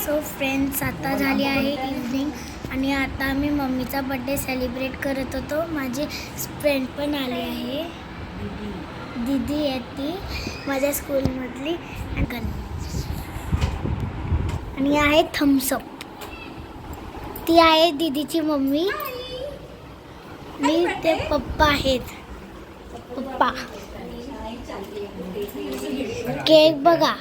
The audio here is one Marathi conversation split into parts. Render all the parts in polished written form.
सो फ्रेंड्स, आता झाली आहे इव्हनिंग आणि आता आम्ही मम्मीचा बर्थडे सेलिब्रेट करत होतो. माझी फ्रेंड पण आली आहे, दीदी आहे ती माझ्या स्कूलमधली. आणि आहे थम्सअप. ती आहे दीदीची मम्मी आणि ते पप्पा आहेत. पप्पा केक बघा,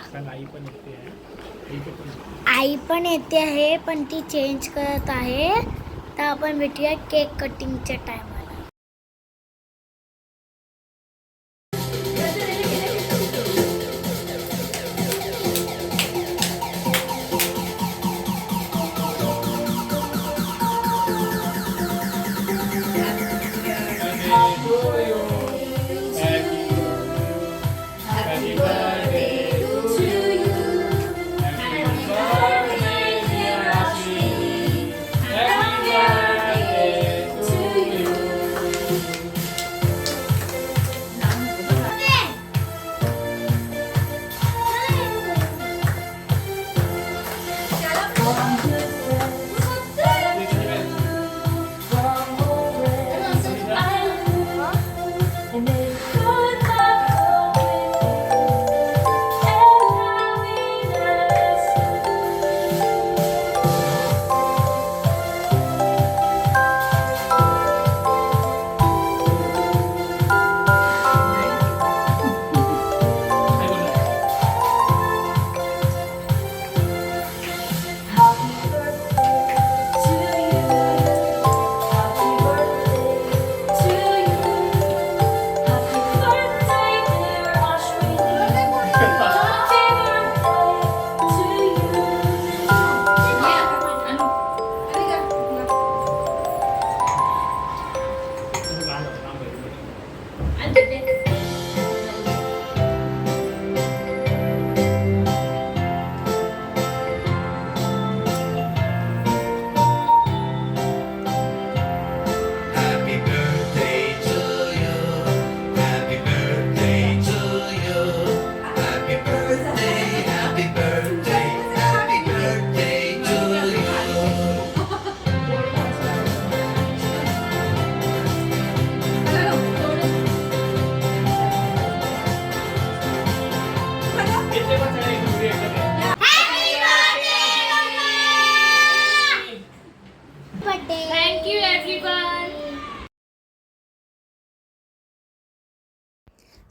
आई पण येते आहे पण ती चेंज करत आहे. तर आपण भेटूया केक कटिंगच्या टायमाला.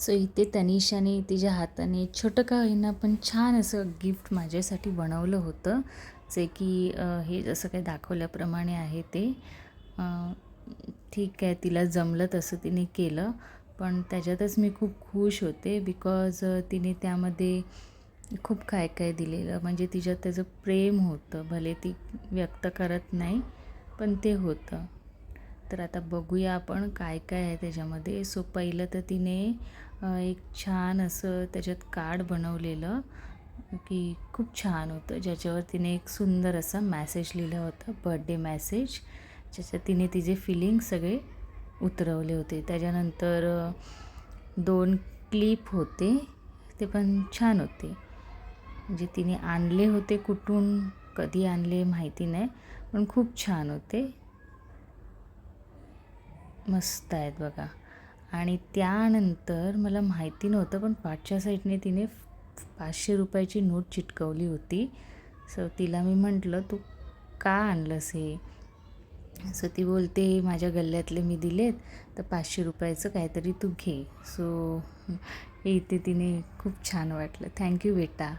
सो इथे तनिषाने तिच्या हाताने छोटं का होईना पण छान असं गिफ्ट माझ्यासाठी बनवलं होतं, जे की हे जसं काही दाखवल्याप्रमाणे आहे ते. ठीक आहे, तिला जमलं तसं तिने केलं, पण त्याच्यातच मी खूप खुश होते बिकॉज तिने त्यामध्ये खूप काय काय दिलेलं, म्हणजे तिच्यात त्याचं प्रेम होतं. भले ती व्यक्त करत नाही पण ते होतं. तर आता बघूया आपण काय काय आहे त्याच्यामध्ये. सो पहिलं तर तिने एक छान असं त्याच्यात कार्ड बनवलेलं की खूप छान होतं, ज्याच्यावर तिने एक सुंदर असा मॅसेज लिहिला होता, बर्थडे मॅसेज, ज्याच्यात तिने तिचे फिलिंग्स सगळे उतरवले होते. त्याच्यानंतर 2 क्लिप होते, ते पण छान होते. म्हणजे तिने आणले होते कुठून, कधी आणले माहिती नाही, पण खूप छान होते, मस्त आहेत बघा. आणि त्यानंतर मला माहिती नव्हतं पण पाठच्या साईडने तिने 500 रुपयाची नोट चिटकवली होती. सो तिला मी म्हटलं, तू का आणलंस हे? सो ती बोलते, माझ्या गल्ल्यातले मी दिलेत तर 500 रुपयाचं काहीतरी तू घे. सो इथे तिने खूप छान वाटलं. थँक्यू बेटा.